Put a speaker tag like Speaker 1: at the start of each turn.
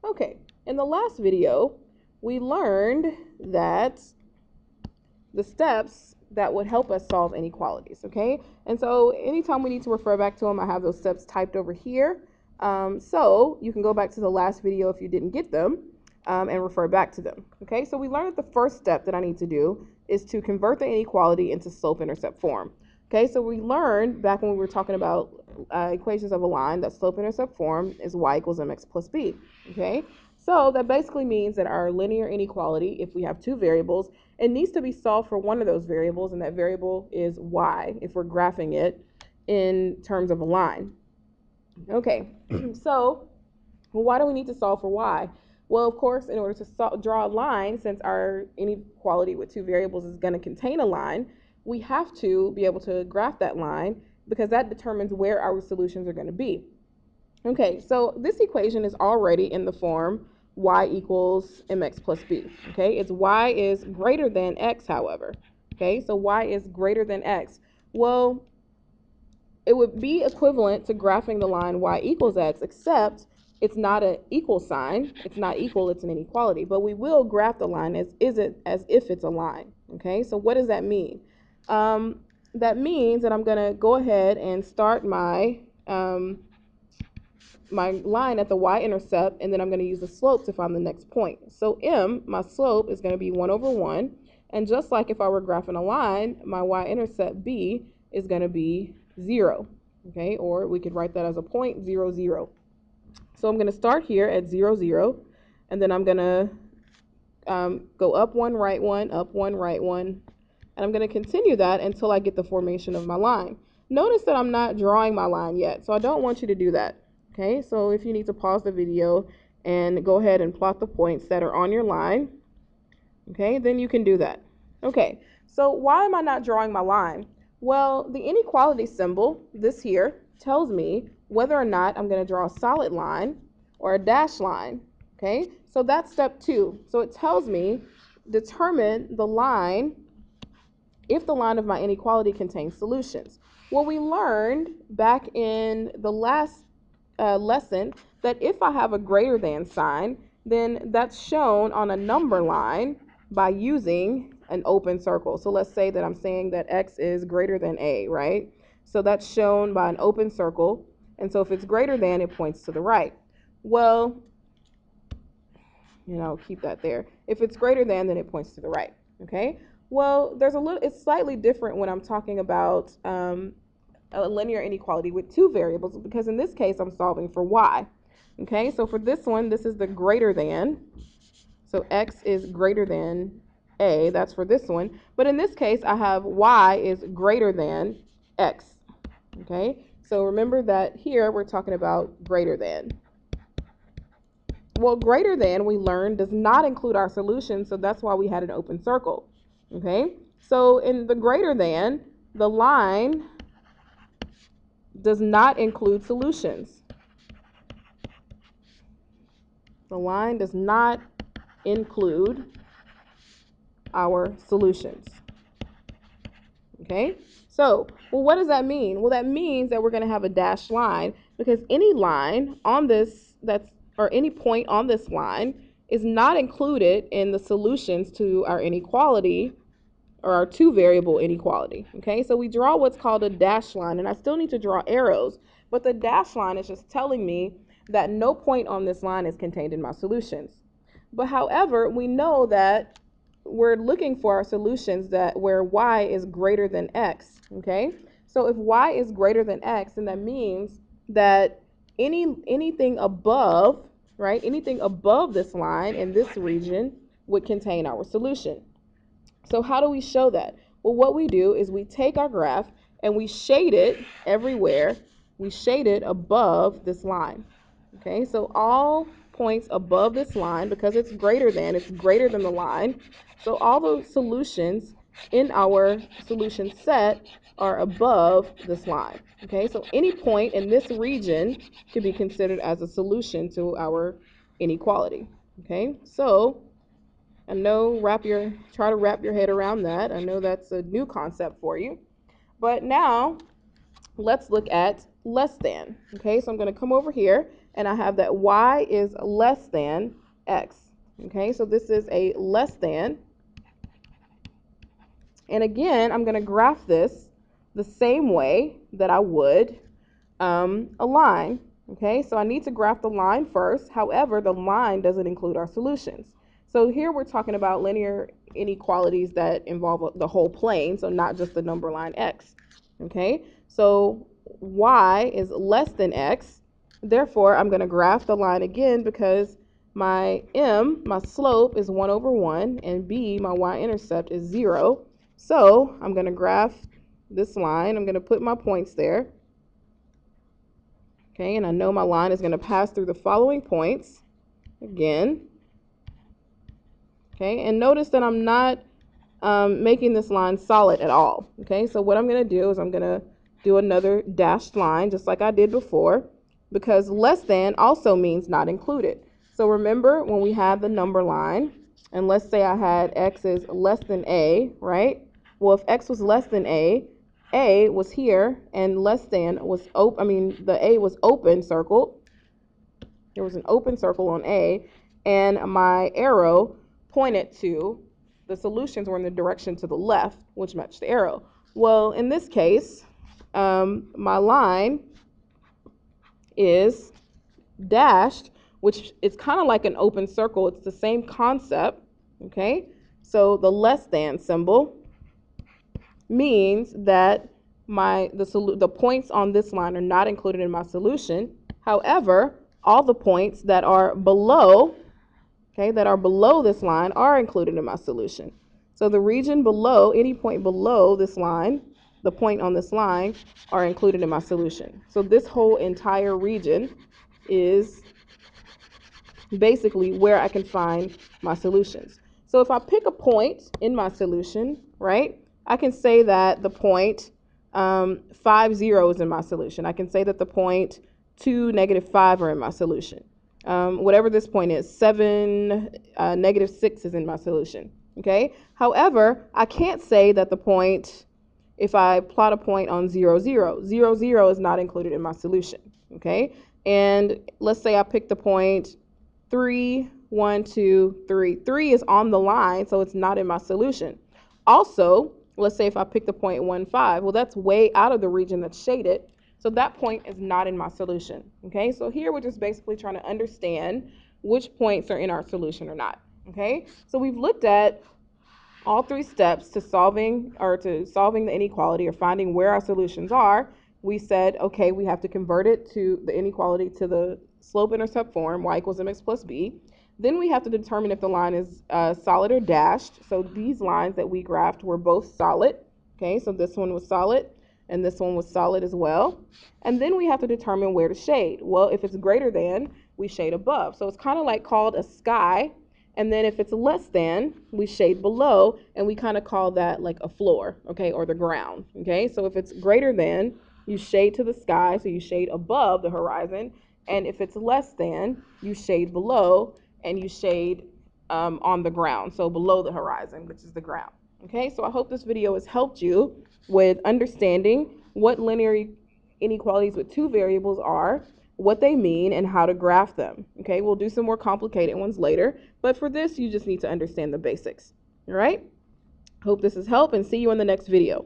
Speaker 1: Okay, in the last video, we learned that the steps that would help us solve inequalities, okay? And so anytime we need to refer back to them, I have those steps typed over here. So you can go back to the last video if you didn't get them and refer back to them, okay? So we learned that the first step that I need to do is to convert the inequality into slope-intercept form. Okay, so we learned back when we were talking about equations of a line that slope-intercept form is y equals mx plus b, okay? So that basically means that our linear inequality, if we have two variables, it needs to be solved for one of those variables, and that variable is y if we're graphing it in terms of a line. Okay, so why do we need to solve for y? Well, of course, in order to draw a line, since our inequality with two variables is going to contain a line, we have to be able to graph that line because that determines where our solutions are going to be. Okay, so this equation is already in the form y equals mx plus b. Okay, it's y is greater than x, however. Okay, so y is greater than x. Well, it would be equivalent to graphing the line y equals x, except it's not an equal sign. It's not equal, it's an inequality. But we will graph the line as if it's a line. Okay, so what does that mean? That means that I'm going to go ahead and start my my line at the y-intercept, and then I'm going to use the slope to find the next point. So m, my slope, is going to be 1 over 1. And just like if I were graphing a line, my y-intercept b is going to be 0. Okay, or we could write that as a point 0, 0. So I'm going to start here at 0, 0, and then I'm going to go up 1, right 1, up 1, right 1, and I'm going to continue that until I get the formation of my line. Notice that I'm not drawing my line yet, so I don't want you to do that. Okay, so if you need to pause the video and go ahead and plot the points that are on your line, okay, then you can do that. Okay, so why am I not drawing my line? Well, the inequality symbol, this here, tells me whether or not I'm going to draw a solid line or a dashed line. Okay, so that's step 2. So it tells me determine the line if the line of my inequality contains solutions. Well, we learned back in the last lesson that if I have a greater than sign, then that's shown on a number line by using an open circle. So let's say that I'm saying that x is greater than a, right? So that's shown by an open circle. And so if it's greater than, it points to the right. Well, keep that there. If it's greater than, then it points to the right. Okay? Well, it's slightly different when I'm talking about a linear inequality with two variables, because in this case I'm solving for y. Okay, so for this one, this is the greater than. So x is greater than a, that's for this one. But in this case, I have y is greater than x. Okay, so remember that here we're talking about greater than. Well, greater than, we learned, does not include our solution, so that's why we had an open circle. Okay, so in the greater than, the line does not include solutions. The line does not include our solutions. Okay, so, well, what does that mean? Well, that means that we're going to have a dashed line, because any line on this or any point on this line is not included in the solutions to our inequality, or our two variable inequality. Okay, so we draw what's called a dashed line, and I still need to draw arrows, but the dashed line is just telling me that no point on this line is contained in my solutions. But however, we know that we're looking for our solutions where y is greater than x. Okay, so if y is greater than x, then that means that anything above, right, anything above this line in this region would contain our solution. So how do we show that? Well, what we do is we take our graph and we shade it everywhere. We shade it above this line. Okay, so all points above this line, because it's greater than the line. So all those solutions in our solution set are above this line. Okay, so any point in this region could be considered as a solution to our inequality. Okay, so I know try to wrap your head around that. I know that's a new concept for you. But now let's look at less than. Okay, so I'm going to come over here and I have that y is less than x. Okay, so this is a less than. And again, I'm going to graph this the same way that I would a line. Okay, so I need to graph the line first. However, the line doesn't include our solutions. So here we're talking about linear inequalities that involve the whole plane, so not just the number line x. Okay, so y is less than x. Therefore, I'm going to graph the line again because my m, my slope, is 1 over 1, and b, my y-intercept, is 0. So I'm going to graph this line. I'm going to put my points there. Okay, and I know my line is going to pass through the following points again. Okay, and notice that I'm not making this line solid at all. Okay, so what I'm going to do is I'm going to do another dashed line just like I did before, because less than also means not included. So remember when we had the number line, and let's say I had x is less than a, right? Well, if x was less than a was here, and less than was the a was open circled. There was an open circle on A, and my arrow pointed to the solutions were in the direction to the left, which matched the arrow. Well, in this case, my line is dashed, which is kind of like an open circle. It's the same concept, okay? So the less than symbol means that the points on this line are not included in my solution. However, all the points that are below, okay, that are below this line are included in my solution. So the region below, any point below this line, the point on this line, are included in my solution. So this whole entire region is basically where I can find my solutions. So if I pick a point in my solution, right, I can say that the point 5, 0 is in my solution. I can say that the point 2, -5 are in my solution. Whatever this point is, 7, -6 is in my solution. Okay. However, I can't say that the point, if I plot a point on 0, 0, 0, 0 is not included in my solution. Okay. And let's say I pick the point 3, 1, 2, 3. 3 is on the line, so it's not in my solution. Also, let's say if I pick the point 1, 5, well, that's way out of the region that's shaded, so that point is not in my solution. Okay, so here we're just basically trying to understand which points are in our solution or not. Okay, so we've looked at all 3 steps to solving the inequality or finding where our solutions are. We said, okay, we have to convert it to the inequality to the slope-intercept form, y equals mx plus b. Then we have to determine if the line is solid or dashed. So these lines that we graphed were both solid. Okay, so this one was solid, and this one was solid as well. And then we have to determine where to shade. Well, if it's greater than, we shade above. So it's kind of like called a sky. And then if it's less than, we shade below, and we kind of call that like a floor, okay, or the ground, okay? So if it's greater than, you shade to the sky, so you shade above the horizon. And if it's less than, you shade below, and you shade on the ground, so below the horizon, which is the ground, okay? So I hope this video has helped you with understanding what linear inequalities with 2 variables are, what they mean, and how to graph them. Okay, we'll do some more complicated ones later, but for this, you just need to understand the basics. All right? Hope this has helped, and see you in the next video.